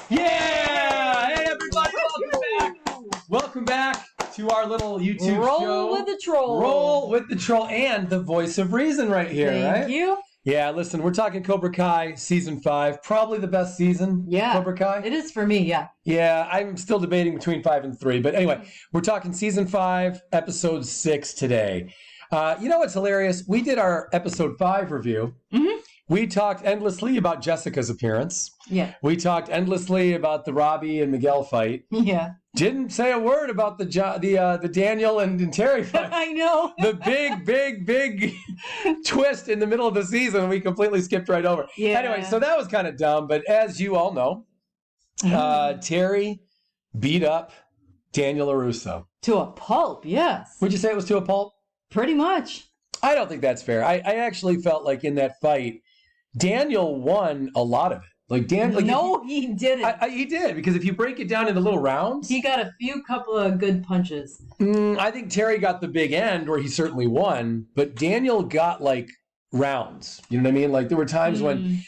Yeah! Hey, everybody, welcome back. Welcome back to our little YouTube show. Roll with the troll. Roll with the troll and the voice of reason right here, right? Thank you. Yeah, listen, we're talking Cobra Kai Season 5. Probably the best season, Cobra Kai. It is for me, yeah. Yeah, I'm still debating between 5 and 3. But anyway, we're talking Season 5, Episode 6 today. You know what's hilarious? We did our Episode 5 review. Mm-hmm. We talked endlessly about Jessica's appearance. Yeah. We talked endlessly about the Robbie and Miguel fight. Yeah. Didn't say a word about the Daniel and Terry fight. I know. The big twist in the middle of the season we completely skipped right over. Yeah. Anyway, so that was kind of dumb. But as you all know, Terry beat up Daniel LaRusso. To a pulp, yes. Would you say it was to a pulp? Pretty much. I don't think that's fair. I actually felt like in that fight, Daniel won a lot of it. Like Dan, like he didn't. He did, because if you break it down into little rounds, he got a couple of good punches. I think Terry got the big end where he certainly won, but Daniel got like rounds. You know what I mean? Like there were times when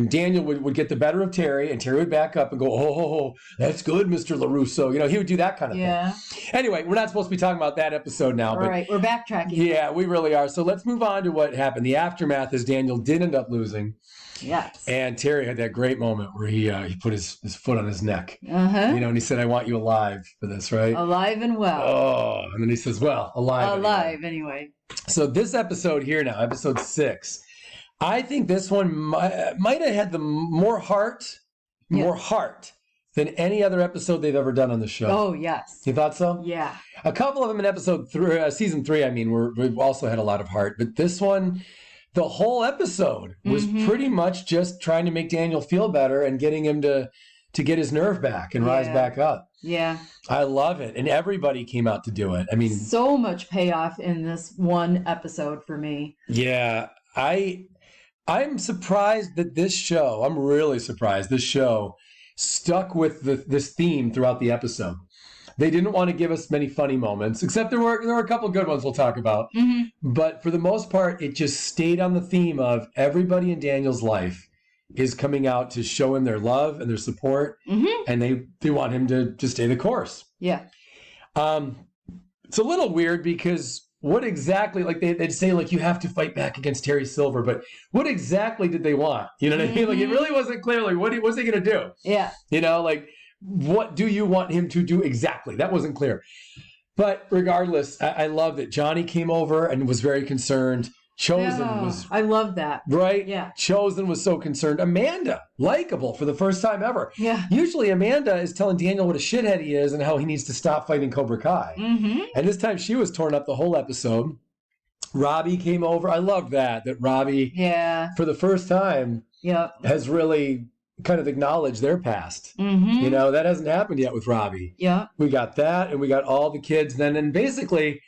Daniel would get the better of Terry, and Terry would back up and go, "Oh, that's good, Mr. LaRusso." You know, he would do that kind of thing. Anyway, we're not supposed to be talking about that episode now. All right, we're backtracking. Yeah, we really are. So let's move on to what happened. The aftermath is Daniel did end up losing. Yes. And Terry had that great moment where he put his foot on his neck. Uh-huh. You know, and he said, "I want you alive for this," right? Alive and well. Oh, and then he says, "Well, alive." Alive anyway. So this episode here now, episode 6, I think this one might have had the more heart than any other episode they've ever done on the show. Oh, yes. You thought so? Yeah. A couple of them in season 3, I mean, we've also had a lot of heart. But this one, the whole episode was pretty much just trying to make Daniel feel better and getting him to get his nerve back and rise back up. Yeah. I love it. And everybody came out to do it. I mean, so much payoff in this one episode for me. Yeah. I'm surprised that I'm really surprised this show stuck with this theme throughout the episode. They didn't want to give us many funny moments, except there were a couple good ones we'll talk about. Mm-hmm. But for the most part, it just stayed on the theme of everybody in Daniel's life is coming out to show him their love and their support, and they want him to stay the course. Yeah. It's a little weird because what exactly, like they'd say, like, you have to fight back against Terry Silver, but what exactly did they want? You know what I mean? Like, it really wasn't clear, like, what's he going to do? Yeah. You know, like, what do you want him to do exactly? That wasn't clear. But regardless, I love that Johnny came over and was very concerned. Chosen was... I love that. Right? Yeah. Chosen was so concerned. Amanda, likable for the first time ever. Yeah. Usually Amanda is telling Daniel what a shithead he is and how he needs to stop fighting Cobra Kai. Mm-hmm. And this time she was torn up the whole episode. Robbie came over. I love that Robbie, for the first time, has really kind of acknowledged their past. Mm-hmm. You know, that hasn't happened yet with Robbie. Yeah. We got that, and we got all the kids then. And basically...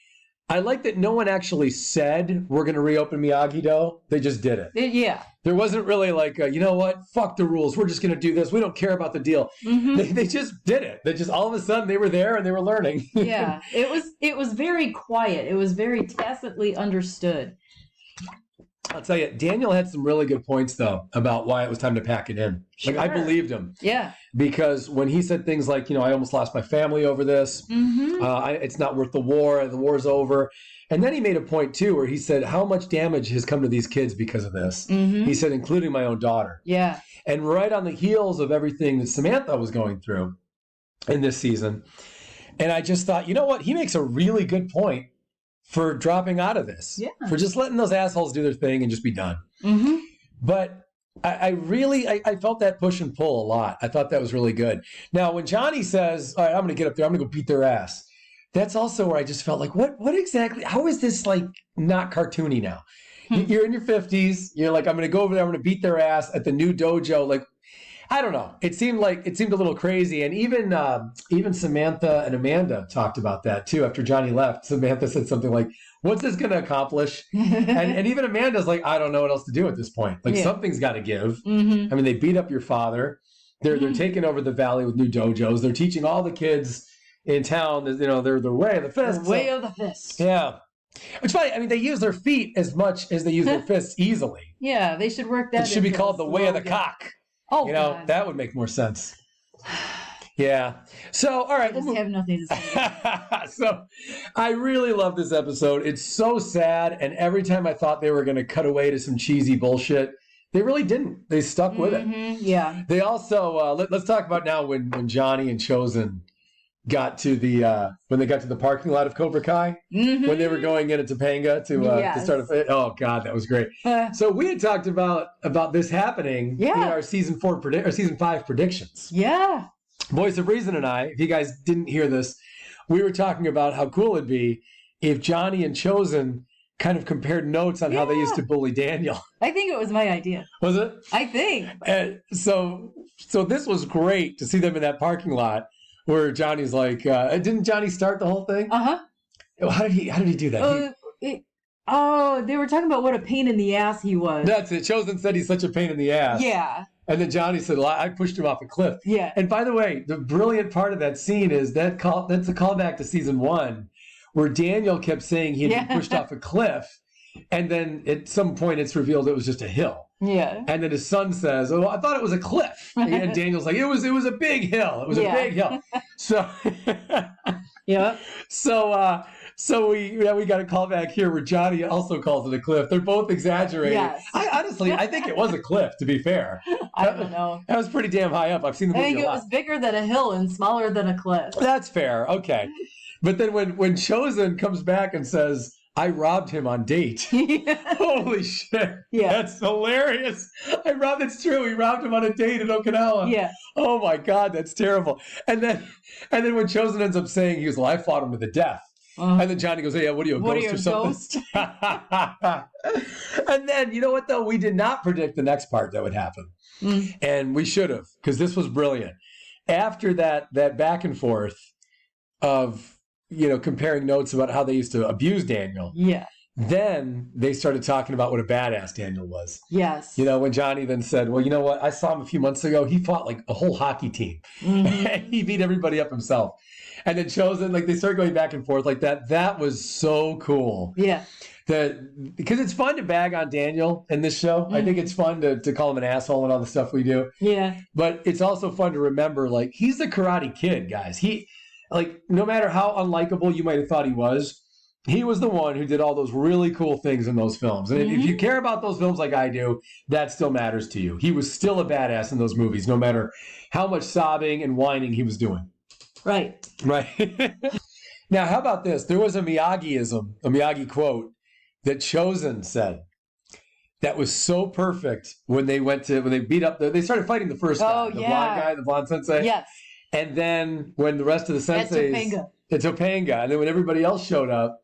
I like that no one actually said, we're going to reopen MIYAGI-Do. They just did it. There wasn't really like, you know what? Fuck the rules. We're just going to do this. We don't care about the deal. Mm-hmm. They just did it. They just, all of a sudden, they were there and they were learning. Yeah. It was very quiet. It was very tacitly understood. I'll tell you, Daniel had some really good points, though, about why it was time to pack it in. Like, I believed him. Yeah. Because when he said things like, you know, I almost lost my family over this. Mm-hmm. It's not worth the war. The war's over. And then he made a point, too, where he said how much damage has come to these kids because of this. Mm-hmm. He said, including my own daughter. Yeah. And right on the heels of everything that Samantha was going through in this season. And I just thought, you know what? He makes a really good point for dropping out of this, for just letting those assholes do their thing and just be done. Mm-hmm. But I felt that push and pull a lot. I thought that was really good. Now, when Johnny says, all right, I'm going to get up there, I'm going to go beat their ass, that's also where I just felt like, what exactly, how is this like not cartoony now? You're in your 50s, you're like, I'm going to go over there, I'm going to beat their ass at the new dojo, like, I don't know. It seemed a little crazy. And even Samantha and Amanda talked about that too. After Johnny left, Samantha said something like, what's this going to accomplish? and even Amanda's like, I don't know what else to do at this point. Like something's got to give. Mm-hmm. I mean, they beat up your father. They're taking over the valley with new dojos. They're teaching all the kids in town, you know, their way of the fist. The way of the fist. Yeah. It's funny. I mean, they use their feet as much as they use their fists easily. Yeah, they should work that. It should be called the way of the cock. Oh, you know, God. that would make more sense. Yeah. So, all right. I just have nothing to say. So, I really love this episode. It's so sad. And every time I thought they were going to cut away to some cheesy bullshit, they really didn't. They stuck with it. Yeah. They also, let's talk about now when Johnny and Chosen got to when they got to the parking lot of Cobra Kai, when they were going in at Topanga to start oh God, that was great. So we had talked about this happening in our season 5 predictions. Yeah. Voice of Reason and I, if you guys didn't hear this, we were talking about how cool it'd be if Johnny and Chosen kind of compared notes on how they used to bully Daniel. I think it was my idea. Was it? I think. So this was great to see them in that parking lot where Johnny's like, didn't Johnny start the whole thing? Uh-huh. How did he do that? They were talking about what a pain in the ass he was. That's it. Chosen said he's such a pain in the ass. Yeah. And then Johnny said, well, I pushed him off a cliff. Yeah. And by the way, the brilliant part of that scene is that's a callback to season 1, where Daniel kept saying he had been pushed off a cliff. And then at some point it's revealed it was just a hill. Yeah. And then his son says, oh, I thought it was a cliff. And Daniel's like, it was a big hill. It was a big hill. So yeah. So we got a call back here where Johnny also calls it a cliff. They're both exaggerating. Yes. I think it was a cliff, to be fair. I don't know. That was pretty damn high up. I've seen the movie I think a lot. it was bigger than a hill and smaller than a cliff. That's fair. Okay. But then when Chosen comes back and says, I robbed him on date. Holy shit. Yeah. That's hilarious. It's true. He robbed him on a date in Okinawa. Yeah. Oh my God, that's terrible. And then when Chosen ends up saying, he goes, well, I fought him to the death. And then Johnny goes, hey, what are you, a ghost or something? And then, you know what, though? We did not predict the next part that would happen. And we should have, because this was brilliant. After that back and forth of, comparing notes about how they used to abuse Daniel. Yeah. Then they started talking about what a badass Daniel was. Yes. When Johnny then said, well, you know what? I saw him a few months ago. He fought like a whole hockey team. And he beat everybody up himself. And then Chosen, they started going back and forth like that. That was so cool. Yeah. Because it's fun to bag on Daniel in this show. I think it's fun to call him an asshole and all the stuff we do. Yeah. But it's also fun to remember, he's the Karate Kid, guys. He, no matter how unlikable you might have thought he was the one who did all those really cool things in those films. And if you care about those films like I do, that still matters to you. He was still a badass in those movies, no matter how much sobbing and whining he was doing. Right. Now, how about this? There was a Miyagi quote that Chosen said that was so perfect when they beat up, they started fighting the first guy, blonde guy, the blonde sensei. Yes. And then when the rest of the senseis... At Topanga. And then when everybody else showed up,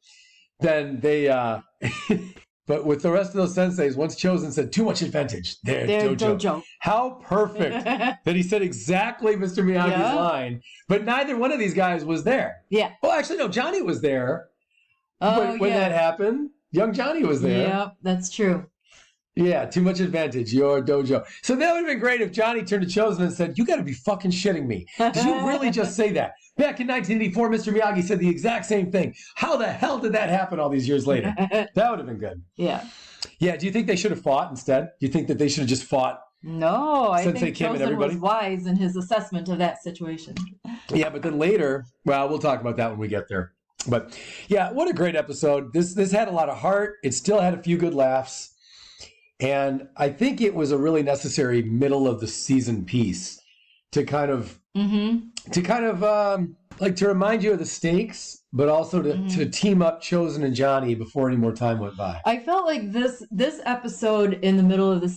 then they... But with the rest of those senseis, once Chosen said, too much advantage. There, dojo. How perfect that he said exactly Mr. Miyagi's line, but neither one of these guys was there. Yeah. Well, actually, no, Johnny was there. When that happened, young Johnny was there. Yeah, that's true. Yeah, too much advantage, your dojo. So that would have been great if Johnny turned to Chosen and said, you got to be fucking shitting me. Did you really just say that? Back in 1984, Mr. Miyagi said the exact same thing. How the hell did that happen all these years later? That would have been good. Yeah. Yeah, do you think they should have fought instead? Do you think that they should have just fought? No, I think Chosen was wise in his assessment of that situation. Yeah, but then later, well, we'll talk about that when we get there. But yeah, what a great episode. This had a lot of heart. It still had a few good laughs. And I think it was a really necessary middle of the season piece to kind of, to remind you of the stakes, but also to team up Chosen and Johnny before any more time went by. I felt like this episode in the middle of the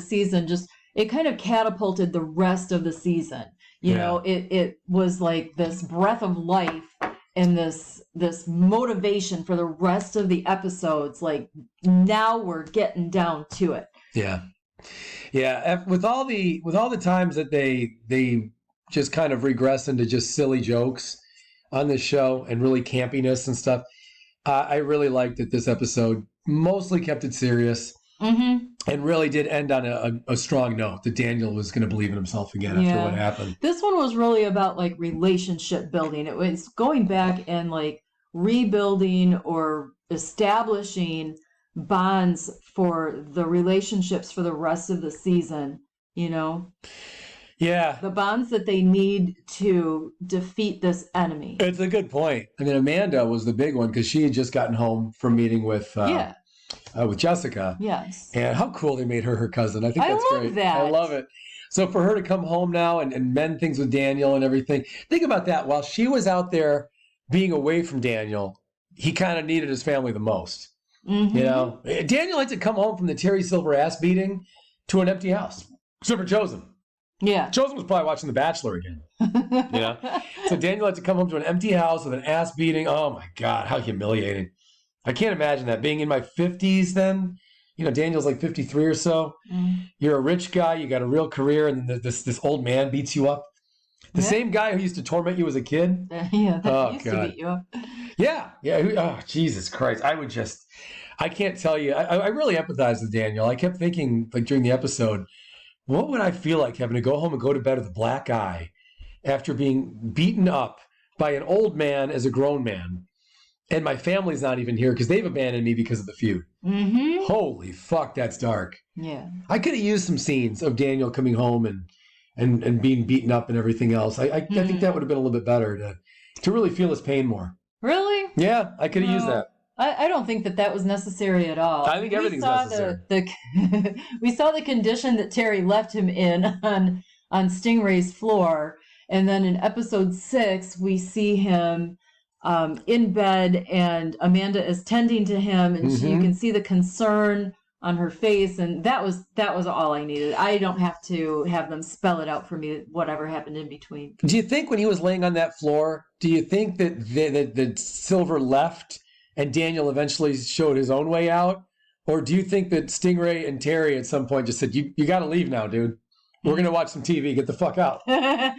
season, just it kind of catapulted the rest of the season. You know, it was like this breath of life and this motivation for the rest of the episodes. Like, now we're getting down to it. Yeah. With all the times that they just kind of regress into just silly jokes on this show and really campiness and stuff, I really liked that this episode mostly kept it serious. And really did end on a strong note that Daniel was going to believe in himself again after what happened. This one was really about relationship building. It was going back and rebuilding or establishing bonds for the relationships for the rest of the season, you know? Yeah. The bonds that they need to defeat this enemy. It's a good point. I mean, Amanda was the big one because she had just gotten home from meeting with Jessica. Yes. And how cool they made her cousin. I think that's love great. that. I love it. So for her to come home now and mend things with Daniel and everything, think about that. While she was out there being away from Daniel, he kind of needed his family the most. Mm-hmm. You know, Daniel had to come home from the Terry Silver ass beating to an empty house, except for Chosen. Yeah. Chosen was probably watching The Bachelor again. You know? So Daniel had to come home to an empty house with an ass beating. Oh my God, how humiliating. I can't imagine that. Being in my 50s then, you know, Daniel's like 53 or so. Mm. You're a rich guy, you got a real career, and this old man beats you up. The same guy who used to torment you as a kid. Yeah, that used to beat you up. Yeah. Oh, Jesus Christ. I can't tell you. I really empathize with Daniel. I kept thinking, like during the episode, what would I feel like having to go home and go to bed with a black eye after being beaten up by an old man as a grown man? And my family's not even here because they've abandoned me because of the feud. Mm-hmm. Holy fuck, that's dark. Yeah. I could have used some scenes of Daniel coming home and being beaten up and everything else. I think that would have been a little bit better to really feel his pain more. Really? Yeah, I could have used that. I don't think that was necessary at all. I think everything's necessary. We saw the condition that Terry left him in on Stingray's floor. And then in episode 6, we see him in bed and Amanda is tending to him and you can see the concern on her face. And that was all I needed. I don't have to have them spell it out for me, whatever happened in between. Do you think when he was laying on that floor, do you think that Silver left and Daniel eventually showed his own way out? Or do you think that Stingray and Terry at some point just said, you got to leave now, dude. We're going to watch some TV. Get the fuck out. I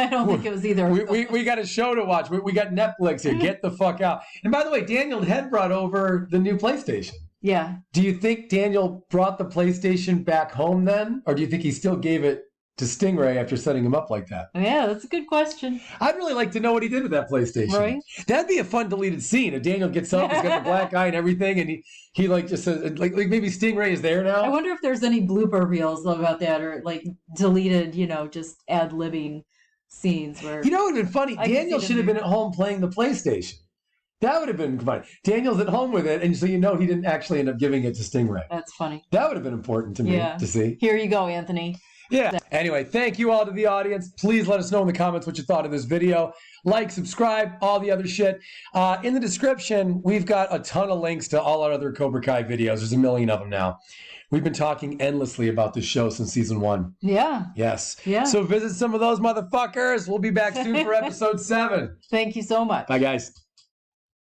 don't think it was either. We got a show to watch. We got Netflix here. Get the fuck out. And by the way, Daniel had brought over the new PlayStation. Yeah. Do you think Daniel brought the PlayStation back home then? Or do you think he still gave it to Stingray after setting him up like that? Yeah, that's a good question. I'd really like to know what he did with that PlayStation. Right. That'd be a fun deleted scene. If Daniel gets up, he's got the black eye and everything, and he like just says, like maybe Stingray is there now. I wonder if there's any blooper reels about that or like deleted, just ad-libbing scenes where. You know, it would have been funny. Daniel should have been at home playing the PlayStation. That would have been fun. Daniel's at home with it, and so he didn't actually end up giving it to Stingray. That's funny. That would have been important to me to see. Here you go, Anthony. Yeah. Anyway, thank you all to the audience. Please let us know in the comments what you thought of this video. Like, subscribe, all the other shit. In the description, we've got a ton of links to all our other Cobra Kai videos. There's a million of them now. We've been talking endlessly about this show since season 1. Yeah. Yes. Yeah. So visit some of those motherfuckers. We'll be back soon for episode 7. Thank you so much. Bye, guys.